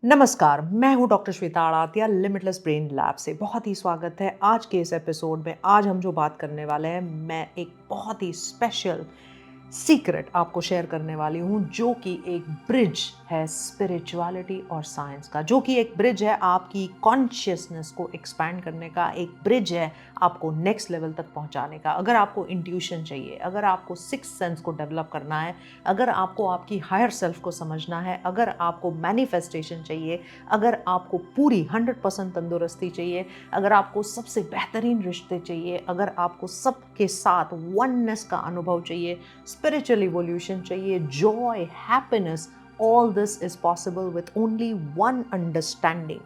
नमस्कार, मैं हूं doctor Shweta Adatia limitless brain lab से। बहुत ही स्वागत है आज के इस एपिसोड में। आज हम जो बात करने वाले हैं, मैं एक बहुत ही स्पेशल सीक्रेट आपको शेयर करने वाली हूं, जो कि एक ब्रिज है स्पिरिचुअलिटी और साइंस का, जो कि एक ब्रिज है आपकी कॉन्शियसनेस को एक्सपैंड करने का, एक ब्रिज है आपको नेक्स्ट लेवल तक पहुंचाने का। अगर आपको इंट्यूशन चाहिए, अगर आपको सिक्स सेंस को डेवलप करना है, अगर आपको आपकी हायर सेल्फ को समझना है, अगर आपको मैनिफेस्टेशन चाहिए, अगर आपको पूरी 100% तंदुरुस्ती चाहिए, अगर आपको सबसे बेहतरीन रिश्ते चाहिए, अगर आपको सबके साथ वननेस का अनुभव चाहिए, स्पिरिचुअल इवोल्यूशन चाहिए, Joy, happiness, all this is possible with only one understanding.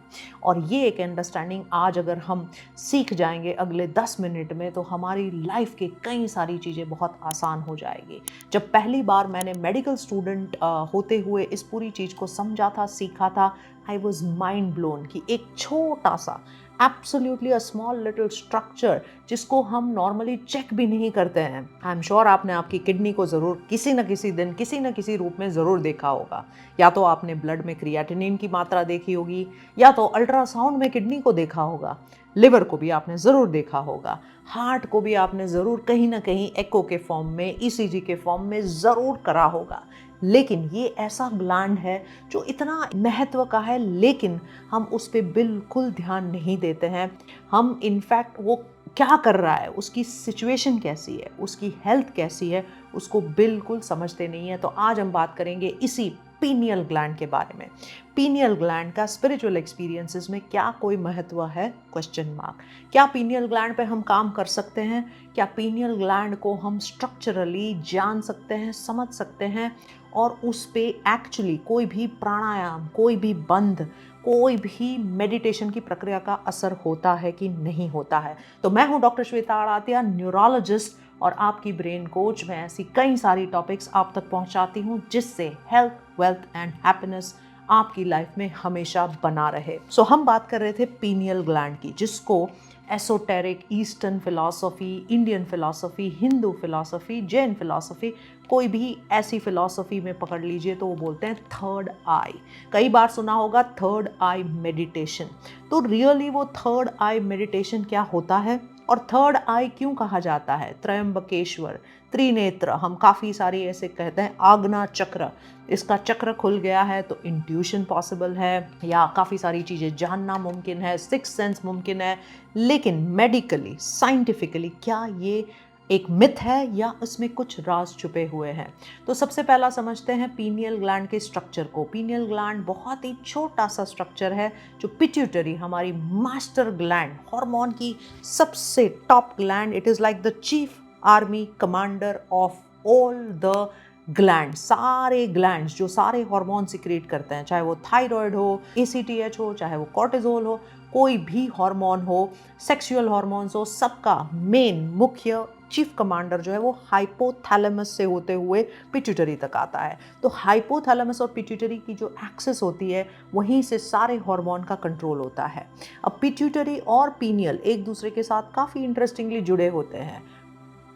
और ये एक अंडरस्टैंडिंग आज अगर हम सीख जाएंगे अगले 10 मिनट में, तो हमारी लाइफ के कई सारी चीज़ें बहुत आसान हो जाएगी। जब पहली बार मैंने मेडिकल स्टूडेंट होते हुए इस पूरी चीज़ को समझा था, सीखा था, आई वॉज माइंड ब्लोन कि एक छोटा सा absolutely a small little structure जिसको हम नॉर्मली चेक भी नहीं करते हैं। आई एम श्योर आपने आपकी किडनी को ज़रूर किसी न किसी दिन किसी न किसी रूप में ज़रूर देखा होगा। या तो आपने ब्लड में क्रिएटिनिन की मात्रा देखी होगी, या तो अल्ट्रासाउंड में किडनी को देखा होगा, लिवर को भी आपने ज़रूर देखा होगा, हार्ट को भी आपने ज़रूर कहीं ना कहीं एको के फॉर्म में, ईसीजी के फॉर्म में ज़रूर करा होगा। लेकिन ये ऐसा ग्लैंड है जो इतना महत्व का है, लेकिन हम उस पर बिल्कुल ध्यान नहीं देते हैं। हम इनफैक्ट वो क्या कर रहा है, उसकी सिचुएशन कैसी है, उसकी हेल्थ कैसी है, उसको बिल्कुल समझते नहीं है। तो आज हम बात करेंगे इसी पीनियल ग्लैंड के बारे में। पीनियल ग्लैंड का स्पिरिचुअल एक्सपीरियंसेस में क्या कोई महत्व है? Question mark. क्या पीनियल ग्लैंड पे हम काम कर सकते हैं? क्या पीनियल ग्लैंड को हम स्ट्रक्चरली जान सकते हैं, समझ सकते हैं, और उस पे एक्चुअली कोई भी प्राणायाम, कोई भी बंध, कोई भी मेडिटेशन की प्रक्रिया का असर होता है कि नहीं होता है? तो मैं हूं डॉक्टर श्वेता आड़ातिया, न्यूरोलॉजिस्ट और आपकी ब्रेन कोच। मैं ऐसी कई सारी टॉपिक्स आप तक पहुंचाती हूं जिससे हेल्थ, वेल्थ एंड हैप्पीनेस आपकी लाइफ में हमेशा बना रहे। सो हम बात कर रहे थे पीनियल ग्लैंड की, जिसको esoteric, eastern philosophy, Indian philosophy, Hindu philosophy, Jain philosophy, कोई भी ऐसी फिलॉसफी में पकड़ लीजिए तो वो बोलते हैं थर्ड आई। कई बार सुना होगा थर्ड आई मेडिटेशन। तो रियली वो थर्ड आई मेडिटेशन क्या होता है, और थर्ड आई क्यों कहा जाता है? त्रयंबकेश्वर, त्रिनेत्र, हम काफ़ी सारी ऐसे कहते हैं, आग्ना चक्र, इसका चक्र खुल गया है तो इंट्यूशन पॉसिबल है, या काफ़ी सारी चीज़ें जानना मुमकिन है, सिक्स सेंस मुमकिन है। लेकिन मेडिकली, साइंटिफिकली क्या ये एक मिथ है या इसमें कुछ राज छुपे हुए हैं? तो सबसे पहला समझते हैं पीनियल ग्लैंड के स्ट्रक्चर को। पीनियल ग्लैंड बहुत ही छोटा सा स्ट्रक्चर है जो पिट्यूटरी, हमारी मास्टर ग्लैंड, हार्मोन की सबसे top gland, it is like the chief army commander of all the gland. सारे ग्लैंड्स जो सारे हार्मोन सिक्रेट करते हैं, चाहे वो थायराइड हो, एसीटीएच हो, चाहे वो कॉर्टिजोल हो, कोई भी हार्मोन हो, सेक्सुअल हार्मोन्स हो, सबका मेन मुख्य चीफ कमांडर जो है वो हाइपोथैलेमस से होते हुए पिट्यूटरी तक आता है। तो हाइपोथैलेमस और पिट्यूटरी की जो एक्सेस होती है, वहीं से सारे हार्मोन का कंट्रोल होता है। अब पिट्यूटरी और पीनियल एक दूसरे के साथ काफ़ी इंटरेस्टिंगली जुड़े होते हैं।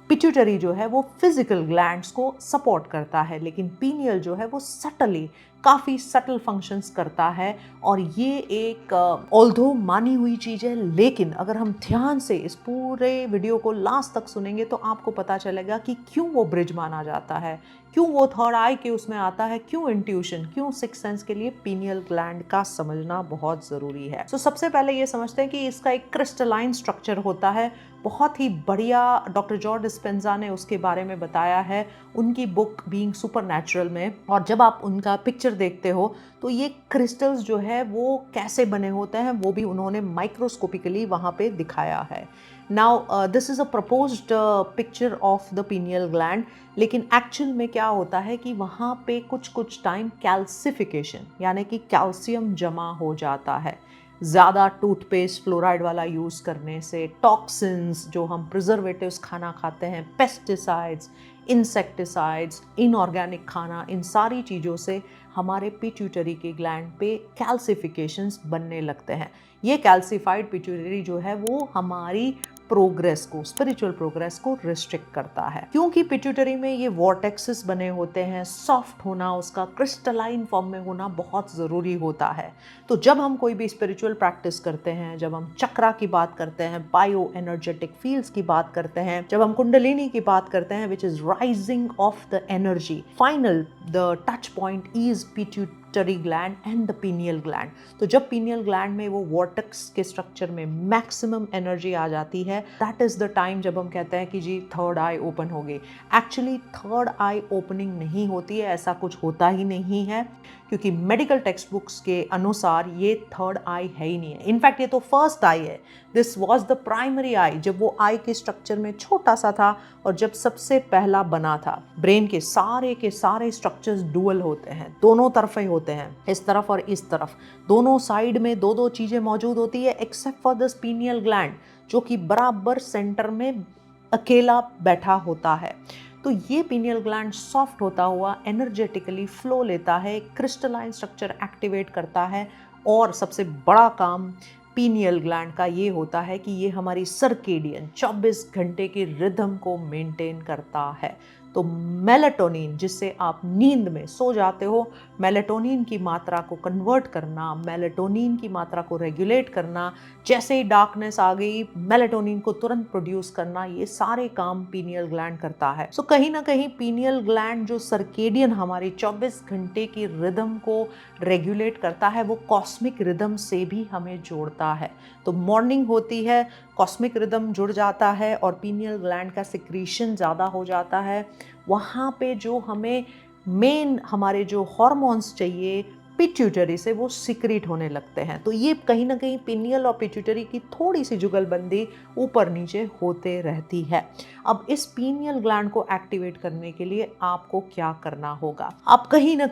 पिट्यूटरी जो है वो फिजिकल ग्लैंड्स को सपोर्ट करता है, लेकिन पीनियल जो है वो सटली, काफ़ी सटल फंक्शंस करता है। और ये एक ऑल्दो मानी हुई चीज़ है, लेकिन अगर हम ध्यान से इस पूरे वीडियो को लास्ट तक सुनेंगे तो आपको पता चलेगा कि क्यों वो ब्रिज माना जाता है, क्यों वो थर्ड आई के उसमें आता है, क्यों इंट्यूशन, क्यों सिक्स सेंस के लिए पीनियल ग्लैंड का समझना बहुत ज़रूरी है। तो सबसे पहले ये समझते हैं कि इसका एक क्रिस्टलाइन स्ट्रक्चर होता है। बहुत ही बढ़िया डॉक्टर जॉर्ज डिस्पेंजा ने उसके बारे में बताया है उनकी बुक बीइंग सुपरनैचुरल में। और जब आप उनका पिक्चर देखते हो तो ये क्रिस्टल्स जो है वो कैसे बने होते हैं वो भी उन्होंने माइक्रोस्कोपिकली वहाँ पे दिखाया है। Now this is a proposed picture of the pineal gland, लेकिन एक्चुअल में क्या होता है कि वहाँ पे कुछ टाइम कैल्सिफिकेशन, यानी कि कैल्शियम जमा हो जाता है। ज़्यादा टूथपेस्ट फ्लोराइड वाला यूज़ करने से, टॉक्सिन्स, जो हम प्रिजर्वेटिव्स खाना खाते हैं, पेस्टिसाइड्स, इंसेक्टिसाइड्स, इनऑर्गेनिक खाना, इन सारी चीज़ों से हमारे पिट्यूटरी के ग्लैंड पे कैल्सिफिकेशंस बनने लगते हैं। ये कैल्सिफाइड पिट्यूटरी जो है वो हमारी प्रोग्रेस को, स्पिरिचुअल प्रोग्रेस को रिस्ट्रिक्ट करता है। क्योंकि पिट्यूटरी में ये वॉर्टेक्सेस बने होते हैं, सॉफ्ट होना, उसका क्रिस्टलाइन फॉर्म में होना बहुत ज़रूरी होता है। तो जब हम कोई भी स्पिरिचुअल प्रैक्टिस करते हैं, जब हम चक्रा की बात करते हैं, बायो एनर्जेटिक फील्ड्स की बात करते हैं, जब हम कुंडलिनी की बात करते हैं, which is rising of the energy, final the touch point is pituitary gland and the pineal gland. तो जब पीनियल ग्लैंड में वो वॉर्टेक्स के स्ट्रक्चर में मैक्सिमम एनर्जी आ जाती है, दैट इज द टाइम जब हम कहते हैं कि जी थर्ड आई ओपन हो गई। एक्चुअली थर्ड आई ओपनिंग नहीं होती है, ऐसा कुछ होता ही नहीं है, क्योंकि मेडिकल टेक्स्ट बुक्स के अनुसार ये थर्ड आई है ही नहीं है। इनफैक्ट ये तो फर्स्ट आई है। दिस वॉज द प्राइमरी आई, जब वो आई के स्ट्रक्चर में छोटा सा था और जब सबसे पहला बना था। ब्रेन के सारे स्ट्रक्चर्स डुअल होते हैं, दोनों तरफे होते हैं, इस तरफ और इस तरफ, दोनों साइड में दो दो चीजें मौजूद होती है, except for this pineal gland जो कि बराबर सेंटर में अकेला बैठा होता है। तो ये पीनियल ग्लैंड सॉफ्ट होता हुआ एनर्जेटिकली फ्लो लेता है, क्रिस्टलाइन स्ट्रक्चर एक्टिवेट करता है, और सबसे बड़ा काम पीनियल ग्लैंड का ये होता है कि ये हमारी सर्केडियन 24 घंटे की रिदम को मेंटेन करता है। तो मेलाटोनिन, जिससे आप नींद में सो जाते हो, मेलाटोनिन की मात्रा को कन्वर्ट करना, मेलाटोनिन की मात्रा को रेगुलेट करना, जैसे ही डार्कनेस आ गई मेलाटोनिन को तुरंत प्रोड्यूस करना, ये सारे काम पीनियल ग्लैंड करता है। सो कहीं ना कहीं पीनियल ग्लैंड जो सर्केडियन हमारी 24 घंटे की रिदम को रेगुलेट करता है, वो कॉस्मिक रिदम से भी हमें जोड़ता है। तो मॉर्निंग होती है, कॉस्मिक रिदम जुड़ जाता है और पीनियल ग्लैंड का सिक्रीशन ज़्यादा हो जाता है। वहाँ पे जो हमें मेन हमारे जो हार्मोन्स चाहिए पिट्यूटरी से, वो सिक्रीट होने लगते हैं। तो ये कहीं ना कहीं पिनियल और पिट्यूटरी की थोड़ी सी जुगलबंदी ऊपर नीचे होते रहती है। अब इस पीनियल ग्लैंड को एक्टिवेट करने के लिए आपको क्या करना होगा? आप कहीं ना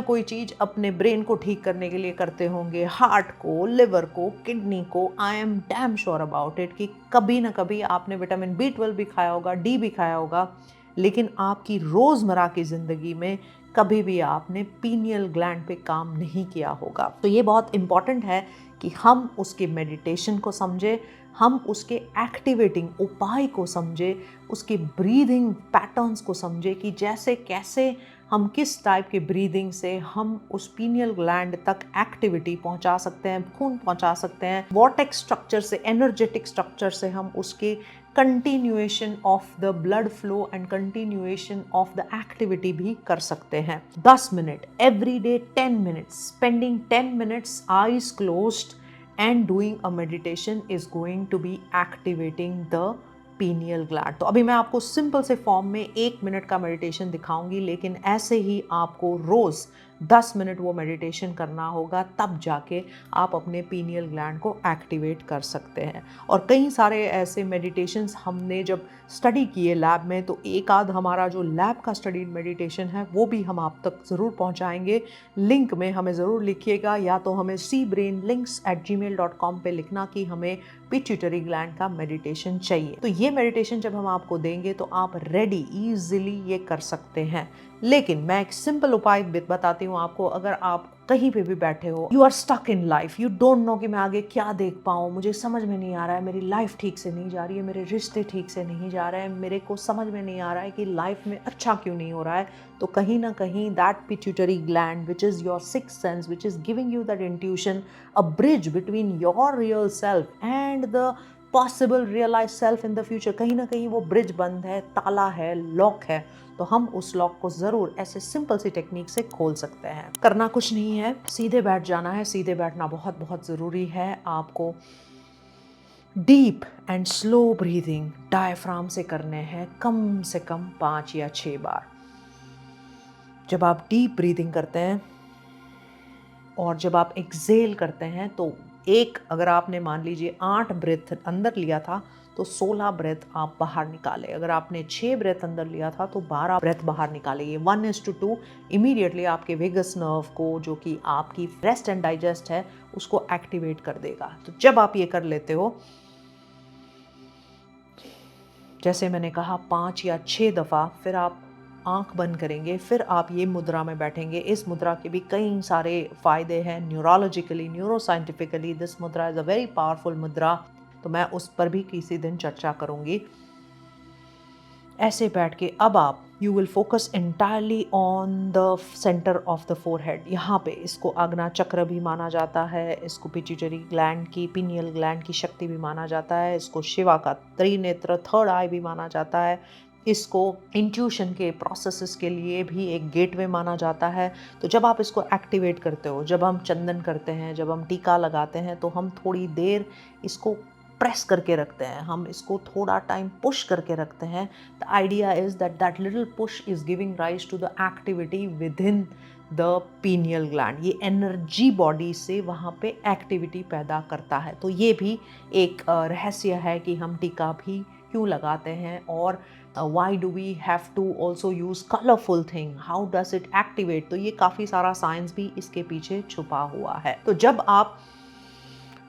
कोई चीज अपने ब्रेन को ठीक करने के लिए करते होंगे, हार्ट को, लिवर को, किडनी को। I am damn sure about it कि कभी ना कभी आपने विटामिन B12 भी खाया होगा, डी भी खाया होगा, लेकिन आपकी रोजमर्रा की जिंदगी में कभी भी आपने पीनियल ग्लैंड पे काम नहीं किया होगा। तो ये बहुत इंपॉर्टेंट है कि हम उसके मेडिटेशन को समझें, हम उसके एक्टिवेटिंग उपाय को समझें, उसके ब्रीदिंग पैटर्न्स को समझें कि जैसे कैसे हम किस टाइप के ब्रीदिंग से हम उस पीनियल ग्लैंड तक एक्टिविटी पहुंचा सकते हैं, खून पहुंचा सकते हैं, वॉर्टेक्स स्ट्रक्चर से, एनर्जेटिक स्ट्रक्चर से हम उसके continuation of the blood flow and continuation of the activity भी कर सकते हैं। 10 minute every day, 10 minutes, spending 10 minutes eyes closed and doing a meditation is going to be activating the pineal gland। तो अभी मैं आपको सिंपल से form में 1 मिनट का मेडिटेशन दिखाऊंगी, लेकिन ऐसे ही आपको रोज 10 मिनट वो मेडिटेशन करना होगा, तब जाके आप अपने पीनियल ग्लैंड को एक्टिवेट कर सकते हैं। और कई सारे ऐसे मेडिटेशंस हमने जब स्टडी किए लैब में, तो एक आध हमारा जो लैब का स्टडीड मेडिटेशन है वो भी हम आप तक ज़रूर पहुंचाएंगे। लिंक में हमें ज़रूर लिखिएगा, या तो हमें cbrainlinks@gmail.com पे लिखना कि हमें पिट्यूटरी ग्लैंड का मेडिटेशन चाहिए। तो ये मेडिटेशन जब हम आपको देंगे तो आप रेडी ईजिली ये कर सकते हैं। लेकिन मैं एक सिंपल उपाय बताती हूँ आपको। अगर आप कहीं पे भी बैठे हो, you are stuck in life, you don't know कि मैं आगे क्या देख पाऊँ, मुझे समझ में नहीं आ रहा है, मेरी लाइफ ठीक से नहीं जा रही है, मेरे रिश्ते ठीक से नहीं जा रहे हैं, मेरे को समझ में नहीं आ रहा है कि लाइफ में अच्छा क्यों नहीं हो रहा है, तो कहीं ना कहीं that pituitary gland which is your sixth sense, which is giving you that intuition, a bridge between your real self and the possible realise self in the future, कहीं ना कहीं वो ब्रिज बंद है, ताला है, लॉक है। तो हम उस लॉक को ज़रूर ऐसे सिंपल सी टेक्निक से खोल सकते हैं। करना कुछ नहीं है, सीधे बैठ जाना है। सीधे बैठना बहुत बहुत ज़रूरी है। आपको deep and slow breathing diaphragm से करने हैं, कम से कम 5 या 6 बार। जब आप डीप ब्रीदिंग करते हैं और जब आप एक्सेल करते हैं, तो अगर आपने मान लीजिए 8 ब्रेथ अंदर लिया था तो 16 ब्रेथ आप बाहर निकाले। अगर आपने 6 ब्रेथ अंदर लिया था तो 12 ब्रेथ बाहर निकाले। ये 1:2 इमीडिएटली आपके वेगस नर्व को, जो कि आपकी रेस्ट एंड डाइजेस्ट है, उसको एक्टिवेट कर देगा। तो जब आप ये कर लेते हो, जैसे मैंने कहा 5 या 6 दफ़ा, फिर आप आंख बंद करेंगे, फिर आप ये मुद्रा में बैठेंगे। इस मुद्रा के भी कई सारे फ़ायदे हैं न्यूरोलॉजिकली, न्यूरोसाइंटिफिकली। दिस मुद्रा इज़ अ वेरी पावरफुल मुद्रा। तो मैं उस पर भी किसी दिन चर्चा करूँगी। ऐसे बैठ के अब आप you will focus entirely on the centre of the forehead. यहाँ पे इसको आज्ञा चक्र भी माना जाता है, इसको पिट्यूटरी ग्लैंड की, पिनियल ग्लैंड की शक्ति भी माना जाता है, इसको शिवा का त्रिनेत्र थर्ड आई भी माना जाता है, इसको इंट्यूशन के प्रोसेसेस के लिए भी एक गेटवे माना जाता है। तो जब आप इसको एक्टिवेट करते हो, जब हम चंदन करते हैं, जब हम टीका लगाते हैं, तो हम थोड़ी देर इसको प्रेस करके रखते हैं, हम इसको थोड़ा टाइम पुश करके रखते हैं। The idea is that that little push is giving rise to the activity within the pineal gland. ये एनर्जी बॉडी से वहाँ पे एक्टिविटी पैदा करता है। तो ये भी एक रहस्य है कि हम टीका भी क्यों लगाते हैं, और why do we have to also use colorful thing, how does it activate। तो ये काफ़ी सारा साइंस भी इसके पीछे छुपा हुआ है। तो जब आप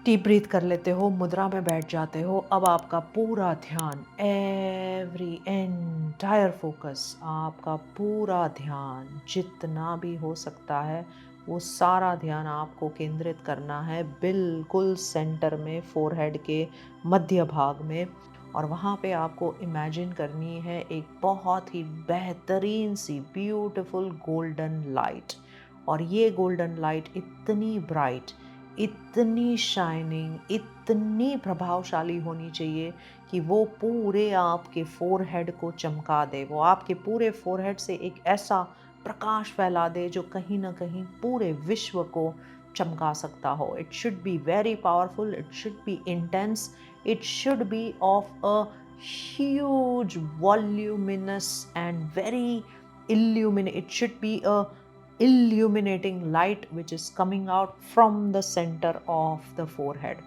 डीप ब्रीथ कर लेते हो, मुद्रा में बैठ जाते हो, अब आपका पूरा ध्यान, एवरी एंटायर फोकस, आपका पूरा ध्यान जितना भी हो सकता है वो सारा ध्यान आपको केंद्रित करना है बिल्कुल सेंटर में, फोरहेड के मध्य भाग में। और वहाँ पे आपको इमेजिन करनी है एक बहुत ही बेहतरीन सी ब्यूटीफुल गोल्डन लाइट। और ये गोल्डन लाइट इतनी ब्राइट, इतनी शाइनिंग, इतनी प्रभावशाली होनी चाहिए कि वो पूरे आपके फोरहेड को चमका दे। वो आपके पूरे फोरहेड से एक ऐसा प्रकाश फैला दे जो कहीं ना कहीं पूरे विश्व को चमका सकता हो। It should be very powerful, it should be intense, it should be of a huge voluminous and very it should be a illuminating light which is coming out from the center of the forehead।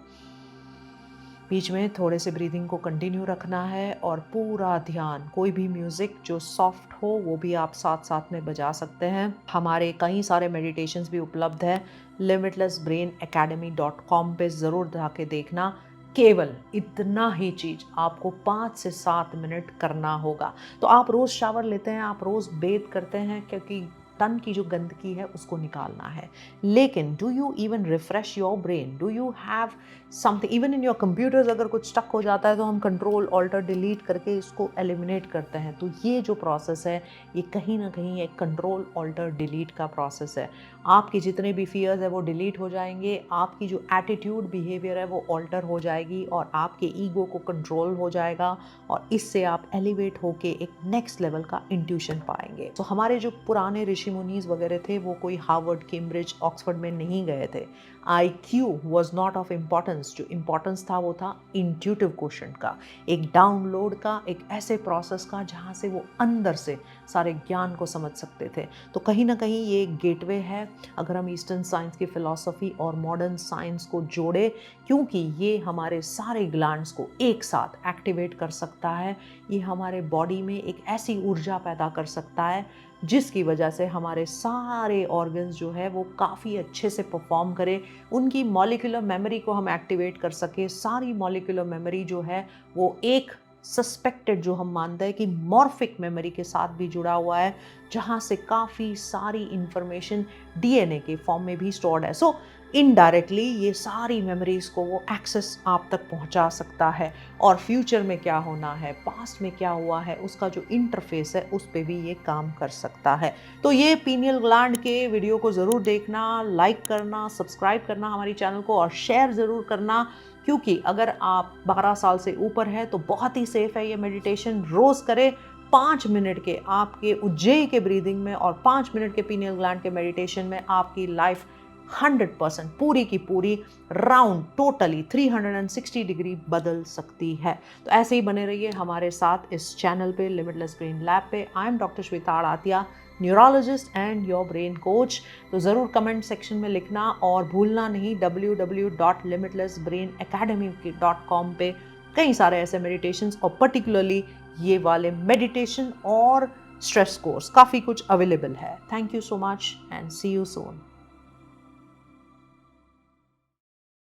बीच में थोड़े से breathing को continue रखना है और पूरा ध्यान, कोई भी म्यूजिक जो सॉफ्ट हो वो भी आप साथ साथ में बजा सकते हैं। हमारे कई सारे मेडिटेशंस भी उपलब्ध है, limitlessbrainacademy.com पे ज़रूर जाके देखना। केवल इतना ही चीज आपको 5 से 7 मिनट करना होगा। तो आप रोज शावर लेते हैं, आप रोज बेथ करते हैं, क्योंकि तन की जो गंदगी है उसको निकालना है। लेकिन do you even refresh your brain, do you have something, even in your computers अगर कुछ स्टक हो जाता है तो हम कंट्रोल ऑल्टर डिलीट करके इसको एलिमिनेट करते हैं। तो ये जो प्रोसेस है ये कहीं ना कहीं एक कंट्रोल ऑल्टर डिलीट का प्रोसेस है। आपके जितने भी फियर्स है वो डिलीट हो जाएंगे, आपकी जो एटीट्यूड बिहेवियर है वो ऑल्टर हो जाएगी, और आपके ईगो को कंट्रोल हो जाएगा, और इससे आप एलिवेट होके एक नेक्स्ट लेवल का इंट्यूशन पाएंगे। तो हमारे जो पुराने ऋषि मुनीज वगैरह थे वो कोई हार्वर्ड, कैम्ब्रिज, ऑक्सफोर्ड में नहीं गए थे। IQ was not of importance, जो इम्पोर्टेंस था वो था इंट्यूटिव क्वोशंट का, एक डाउनलोड का, एक ऐसे प्रोसेस का जहाँ से वो अंदर से सारे ज्ञान को समझ सकते थे। तो कहीं ना कहीं ये एक गेटवे है अगर हम ईस्टर्न साइंस की फिलॉसफी और मॉडर्न साइंस को जोड़े, क्योंकि ये हमारे सारे ग्लैंड्स को एक साथ एक्टिवेट कर सकता है। ये हमारे बॉडी में एक ऐसी ऊर्जा पैदा कर सकता है जिसकी वजह से हमारे सारे ऑर्गन्स जो है वो काफ़ी अच्छे से परफॉर्म करे, उनकी मॉलिक्यूलर मेमोरी को हम एक्टिवेट कर सके। सारी मॉलिक्यूलर मेमोरी जो है वो एक सस्पेक्टेड, जो हम मानते हैं कि मॉर्फिक मेमोरी के साथ भी जुड़ा हुआ है, जहाँ से काफ़ी सारी इंफॉर्मेशन DNA के फॉर्म में भी स्टोर्ड है। सो इनडायरेक्टली ये सारी मेमोरीज को वो एक्सेस आप तक पहुंचा सकता है, और फ्यूचर में क्या होना है, पास्ट में क्या हुआ है, उसका जो इंटरफेस है उस पे भी ये काम कर सकता है। तो ये पीनियल ग्लैंड के वीडियो को ज़रूर देखना, लाइक करना, सब्सक्राइब करना हमारी चैनल को, और शेयर ज़रूर करना, क्योंकि अगर आप 12 साल से ऊपर है तो बहुत ही सेफ है ये मेडिटेशन। रोज़ करें 5 मिनट के आपके उज्जयी के ब्रीदिंग में और 5 मिनट के पीनियल ग्लैंड के मेडिटेशन में आपकी लाइफ 100% पूरी की पूरी राउंड टोटली 360 डिग्री बदल सकती है। तो ऐसे ही बने रहिए हमारे साथ इस चैनल पे, लिमिटलेस ब्रेन लैब पे। I am doctor Shweta Aadatiya, neurologist and your brain coach. तो ज़रूर कमेंट सेक्शन में लिखना, और भूलना नहीं www.limitlessbrainacademy.com पे कई सारे ऐसे मेडिटेशंस, और पर्टिकुलरली ये वाले मेडिटेशन और स्ट्रेस कोर्स काफ़ी कुछ अवेलेबल है। Thank you so much and see you soon.